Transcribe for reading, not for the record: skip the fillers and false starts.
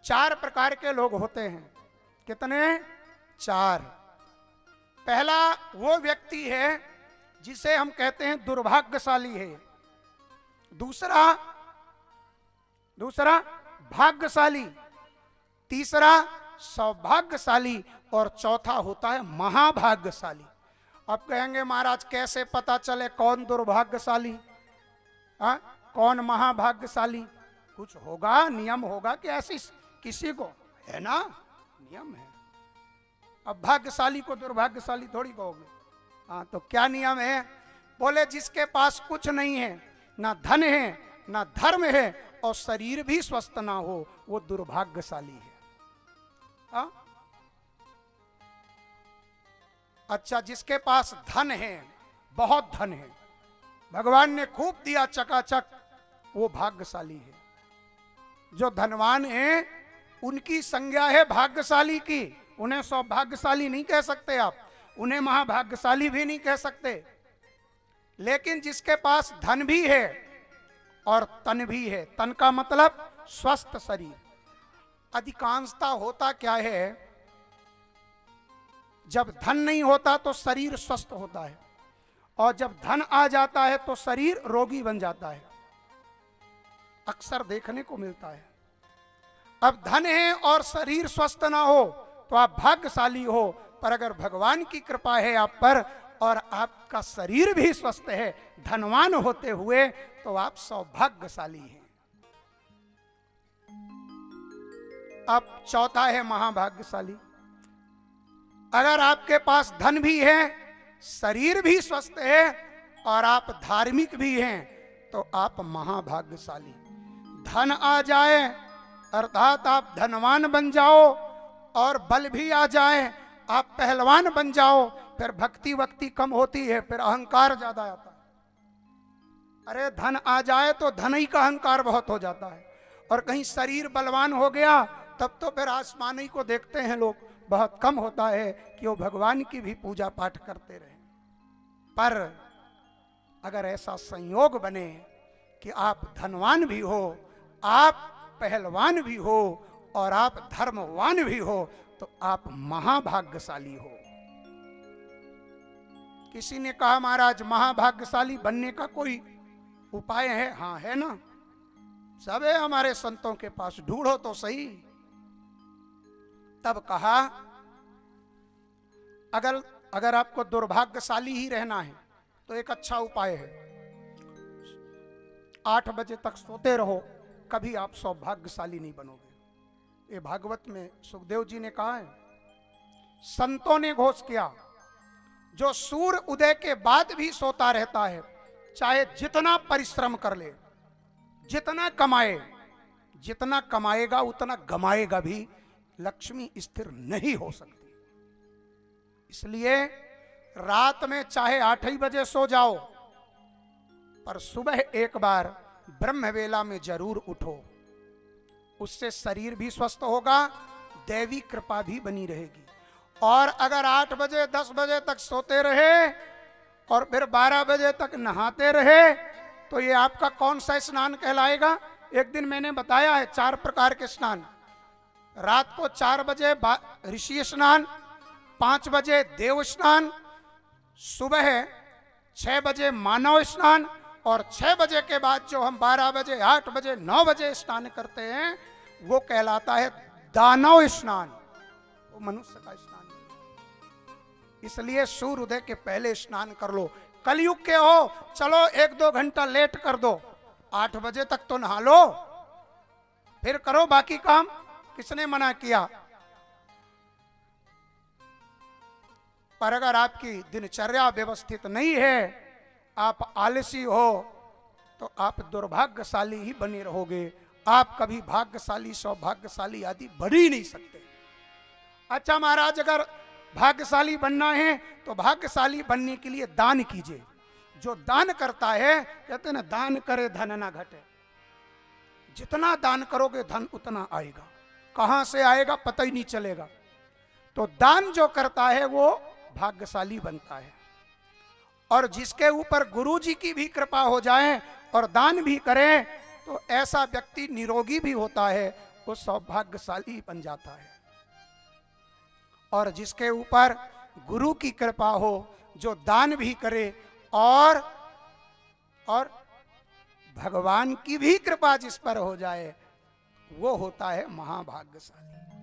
चार प्रकार के लोग होते हैं। कितने? चार। पहला वो व्यक्ति है जिसे हम कहते हैं दुर्भाग्यशाली है। दूसरा भाग्यशाली, तीसरा सौभाग्यशाली और चौथा होता है महाभाग्यशाली। अब कहेंगे महाराज कैसे पता चले कौन दुर्भाग्यशाली, कौन महाभाग्यशाली? कुछ होगा, नियम होगा कि ऐसी किसी को है ना, नियम है। अब भाग्यशाली को दुर्भाग्यशाली थोड़ी कहोगे। हाँ, तो क्या नियम है? बोले जिसके पास कुछ नहीं है, ना धन है ना धर्म है और शरीर भी स्वस्थ ना हो, वो दुर्भाग्यशाली है। हाँ? अच्छा, जिसके पास धन है, बहुत धन है, भगवान ने खूब दिया चकाचक, वो भाग्यशाली है। जो धनवान है उनकी संज्ञा है भाग्यशाली की, उन्हें सौभाग्यशाली नहीं कह सकते आप, उन्हें महाभाग्यशाली भी नहीं कह सकते। लेकिन जिसके पास धन भी है और तन भी है, तन का मतलब स्वस्थ शरीर। अधिकांशता होता क्या है, जब धन नहीं होता तो शरीर स्वस्थ होता है और जब धन आ जाता है तो शरीर रोगी बन जाता है, अक्सर देखने को मिलता है। अब धन है और शरीर स्वस्थ ना हो तो आप भाग्यशाली हो, पर अगर भगवान की कृपा है आप पर और आपका शरीर भी स्वस्थ है धनवान होते हुए, तो आप सौभाग्यशाली हैं। अब चौथा है महाभाग्यशाली। अगर आपके पास धन भी है, शरीर भी स्वस्थ है और आप धार्मिक भी हैं, तो आप महाभाग्यशाली। धन आ जाए अर्थात आप धनवान बन जाओ और बल भी आ जाए, आप पहलवान बन जाओ, फिर भक्ति वक्ति कम होती है, फिर अहंकार ज्यादा आता है। अरे धन आ जाए तो धन ही का अहंकार बहुत हो जाता है, और कहीं शरीर बलवान हो गया तब तो फिर आसमान ही को देखते हैं लोग, बहुत कम होता है कि वो भगवान की भी पूजा पाठ करते रहे। पर अगर ऐसा संयोग बने कि आप धनवान भी हो, आप पहलवान भी हो और आप धर्मवान भी हो, तो आप महाभाग्यशाली हो। किसी ने कहा महाराज महाभाग्यशाली बनने का कोई उपाय है? हाँ है ना, सब है हमारे संतों के पास, ढूंढो तो सही। तब कहा अगर आपको दुर्भाग्यशाली ही रहना है तो एक अच्छा उपाय है, 8 बजे तक सोते रहो, कभी आप सौभाग्यशाली नहीं बनोगे। ये भागवत में सुखदेव जी ने कहा है। संतों ने घोष किया, जो सूर्य उदय के बाद भी सोता रहता है, चाहे जितना परिश्रम कर ले, जितना कमाए, जितना कमाएगा उतना गमाएगा भी, लक्ष्मी स्थिर नहीं हो सकती। इसलिए रात में चाहे 8 ही बजे सो जाओ, पर सुबह एक बार ब्रह्म वेला में जरूर उठो, उससे शरीर भी स्वस्थ होगा, दैवी कृपा भी बनी रहेगी। और अगर 8 बजे 10 बजे तक सोते रहे और फिर 12 बजे तक नहाते रहे, तो ये आपका कौन सा स्नान कहलाएगा? एक दिन मैंने बताया है 4 प्रकार के स्नान। रात को 4 बजे ऋषि स्नान, 5 बजे देव स्नान, सुबह 6 बजे मानव स्नान, और 6 बजे के बाद जो हम 12 बजे 8 बजे 9 बजे स्नान करते हैं, वो कहलाता है दानव स्नान, वो मनुष्य का स्नान। इसलिए सूर्योदय के पहले स्नान कर लो। कलयुग के हो, चलो 1-2 घंटा लेट कर दो, 8 बजे तक तो नहा लो, फिर करो बाकी काम, किसने मना किया? पर अगर आपकी दिनचर्या व्यवस्थित नहीं है, आप आलसी हो, तो आप दुर्भाग्यशाली ही बने रहोगे। आप कभी भाग्यशाली सौभाग्यशाली आदि बन ही नहीं सकते। अच्छा महाराज, अगर भाग्यशाली बनना है तो भाग्यशाली बनने के लिए दान कीजिए। जो दान करता है, कहते हैं ना, दान करे धन ना घटे। जितना दान करोगे धन उतना आएगा, कहां से आएगा पता ही नहीं चलेगा। तो दान जो करता है वो भाग्यशाली बनता है। और जिसके ऊपर गुरु जी की भी कृपा हो जाए और दान भी करे, तो ऐसा व्यक्ति निरोगी भी होता है वो सौभाग्यशाली बन जाता है। और जिसके ऊपर गुरु की कृपा हो, जो दान भी करे और भगवान की भी कृपा जिस पर हो जाए, वो होता है महाभाग्यशाली।